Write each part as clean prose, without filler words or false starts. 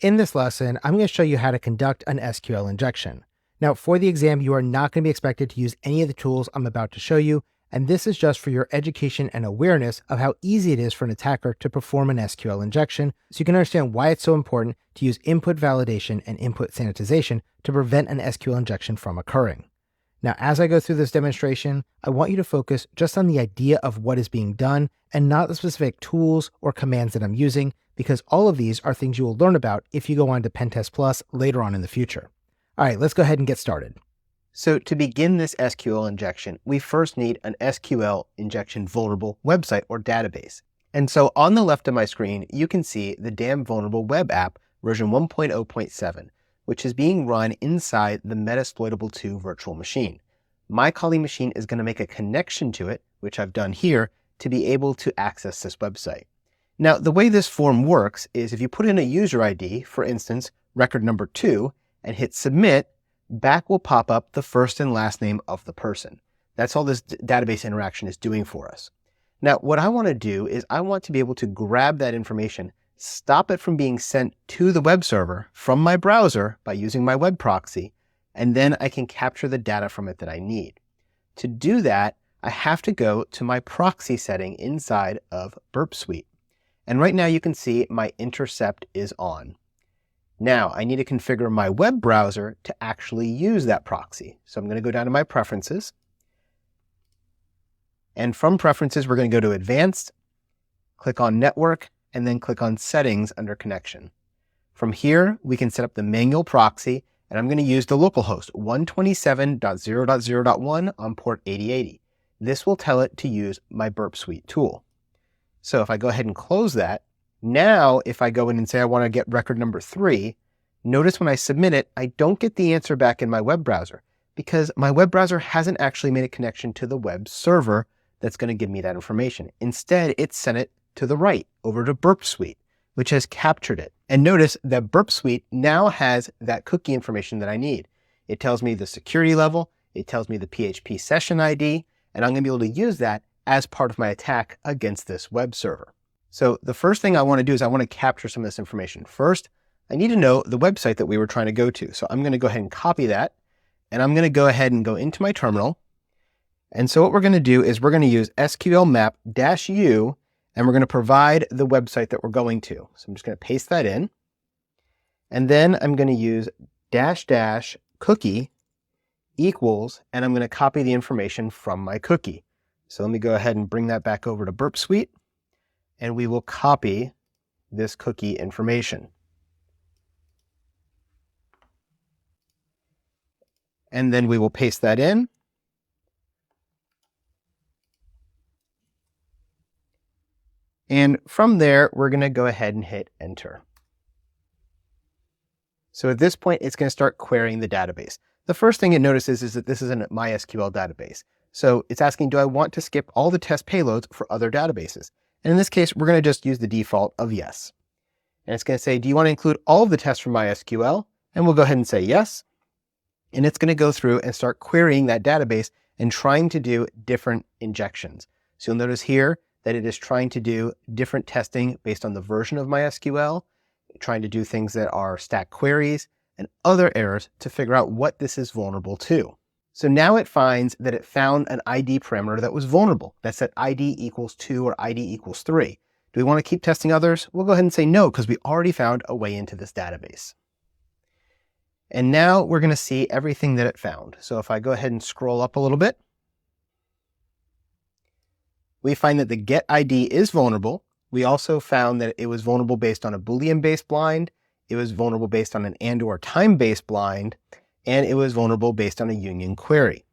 In this lesson, I'm going to show you how to conduct an SQL injection. Now, for the exam, you are not going to be expected to use any of the tools I'm about to show you, and this is just for your education and awareness of how easy it is for an attacker to perform an SQL injection, so you can understand why it's so important to use input validation and input sanitization to prevent an SQL injection from occurring. Now, as I go through this demonstration, I want you to focus just on the idea of what is being done and not the specific tools or commands that I'm using, because all of these are things you will learn about if you go on to Pentest Plus later on in the future. All right, let's go ahead and get started. So to begin this SQL injection, we first need an SQL injection vulnerable website or database. And so on the left of my screen, you can see the Damn Vulnerable Web App version 1.0.7, which is being run inside the Metasploitable 2 virtual machine. My colleague machine is going to make a connection to it, which I've done here, to be able to access this website. Now, the way this form works is if you put in a user ID, for instance, record number 2, and hit submit, back will pop up the first and last name of the person. That's all this database interaction is doing for us. Now, what I want to do is I want to be able to grab that information, stop it from being sent to the web server from my browser by using my web proxy, and then I can capture the data from it that I need. To do that, I have to go to my proxy setting inside of Burp Suite. And right now you can see my intercept is on. Now I need to configure my web browser to actually use that proxy. So I'm going to go down to my preferences. And from preferences, we're going to go to advanced, click on network, and then click on settings under connection. From here, we can set up the manual proxy, and I'm going to use the localhost 127.0.0.1 on port 8080. This will tell it to use my Burp Suite tool. So if I go ahead and close that, now if I go in and say I want to get record number 3, notice when I submit it, I don't get the answer back in my web browser because my web browser hasn't actually made a connection to the web server that's going to give me that information. Instead, it sent it to the right over to Burp Suite, which has captured it. And notice that Burp Suite now has that cookie information that I need. It tells me the security level, it tells me the PHP session ID, and I'm going to be able to use that as part of my attack against this web server. So the first thing I want to do is I want to capture some of this information. First, I need to know the website that we were trying to go to. So I'm going to go ahead and copy that, and I'm going to go ahead and go into my terminal. And so what we're going to do is we're going to use SQL map -u, and we're going to provide the website that we're going to. So I'm just going to paste that in. And then I'm going to use -- cookie equals, and I'm going to copy the information from my cookie. So let me go ahead and bring that back over to Burp Suite, and we will copy this cookie information. And then we will paste that in. And from there, we're going to go ahead and hit enter. So at this point, it's going to start querying the database. The first thing it notices is that this is a MySQL database. So it's asking, do I want to skip all the test payloads for other databases? And in this case, we're going to just use the default of yes. And it's going to say, do you want to include all of the tests from MySQL? And we'll go ahead and say yes. And it's going to go through and start querying that database and trying to do different injections. So you'll notice here that it is trying to do different testing based on the version of MySQL, trying to do things that are stack queries and other errors to figure out what this is vulnerable to. So now it finds that it found an ID parameter that was vulnerable. That said ID equals 2 or ID equals 3. Do we want to keep testing others? We'll go ahead and say no, because we already found a way into this database. And now we're going to see everything that it found. So if I go ahead and scroll up a little bit, we find that the get ID is vulnerable. We also found that it was vulnerable based on a Boolean-based blind. It was vulnerable based on an and/or time-based blind. And it was vulnerable based on a union query.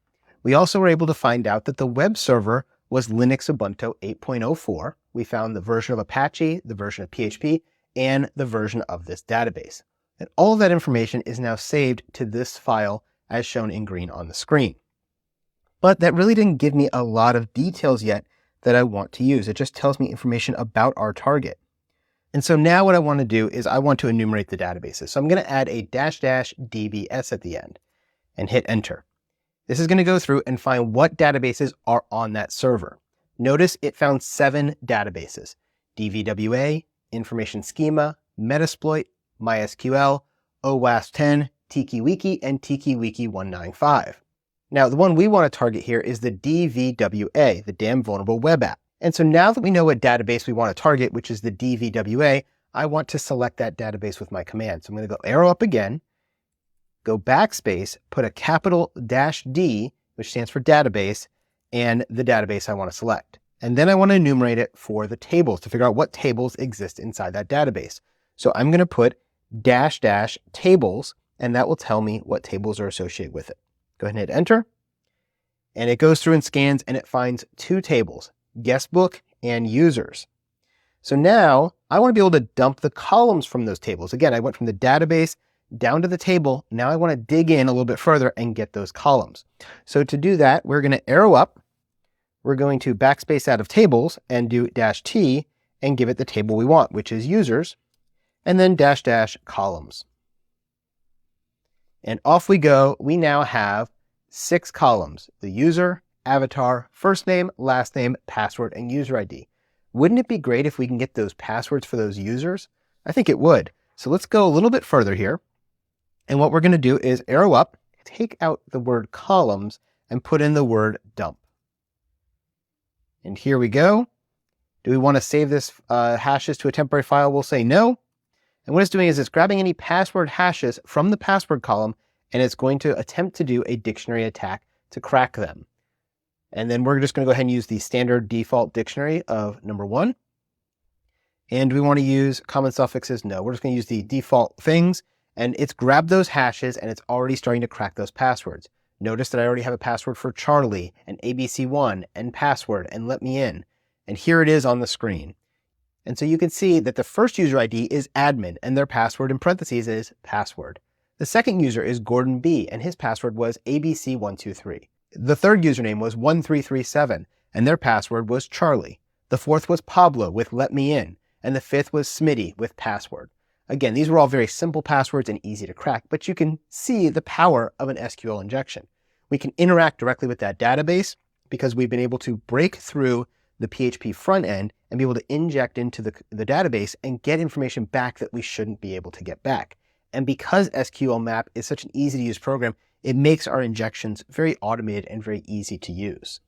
We also were able to find out that the web server was Linux Ubuntu 8.04. We found the version of Apache, the version of PHP, and the version of this database. And all of that information is now saved to this file as shown in green on the screen. But that really didn't give me a lot of details yet that I want to use. It just tells me information about our target. And so now what I want to do is I want to enumerate the databases. So I'm going to add a --dbs at the end and hit enter. This is going to go through and find what databases are on that server. Notice it found 7 databases: DVWA, Information Schema, Metasploit, MySQL, OWASP 10, TikiWiki, and TikiWiki 195. Now, the one we want to target here is the DVWA, the Damn Vulnerable Web App. And so now that we know what database we want to target, which is the DVWA, I want to select that database with my command. So I'm going to go arrow up again, go backspace, put a capital -D, which stands for database, and the database I want to select. And then I want to enumerate it for the tables to figure out what tables exist inside that database. So I'm going to put -- tables, and that will tell me what tables are associated with it. Go ahead and hit enter. And it goes through and scans, and it finds 2 tables, guestbook and users. So now I want to be able to dump the columns from those tables. Again, I went from the database down to the table. Now I want to dig in a little bit further and get those columns. So to do that, we're going to arrow up. We're going to backspace out of tables and do -T and give it the table we want, which is users, and then -- columns. And off we go. We now have 6 columns: the user, avatar, first name, last name, password, and user ID. Wouldn't it be great if we can get those passwords for those users? I think it would. So let's go a little bit further here. And what we're going to do is arrow up, take out the word columns, and put in the word dump. And here we go. Do we want to save this hashes to a temporary file? We'll say no. And what it's doing is it's grabbing any password hashes from the password column, and it's going to attempt to do a dictionary attack to crack them. And then we're just going to go ahead and use the standard default dictionary of number 1. And we want to use common suffixes. No, we're just going to use the default things. And it's grabbed those hashes, and it's already starting to crack those passwords. Notice that I already have a password for Charlie, and ABC1, and password, and let me in. And here it is on the screen. And so you can see that the first user ID is admin, and their password in parentheses is password. The second user is Gordon B, and his password was ABC123. The third username was 1337, and their password was Charlie. The fourth was Pablo with let me in, and the fifth was Smitty with password. Again, these were all very simple passwords and easy to crack, but you can see the power of an SQL injection. We can interact directly with that database because we've been able to break through the PHP front end and be able to inject into the database and get information back that we shouldn't be able to get back. And because SQL Map is such an easy to use program, it makes our injections very automated and very easy to use.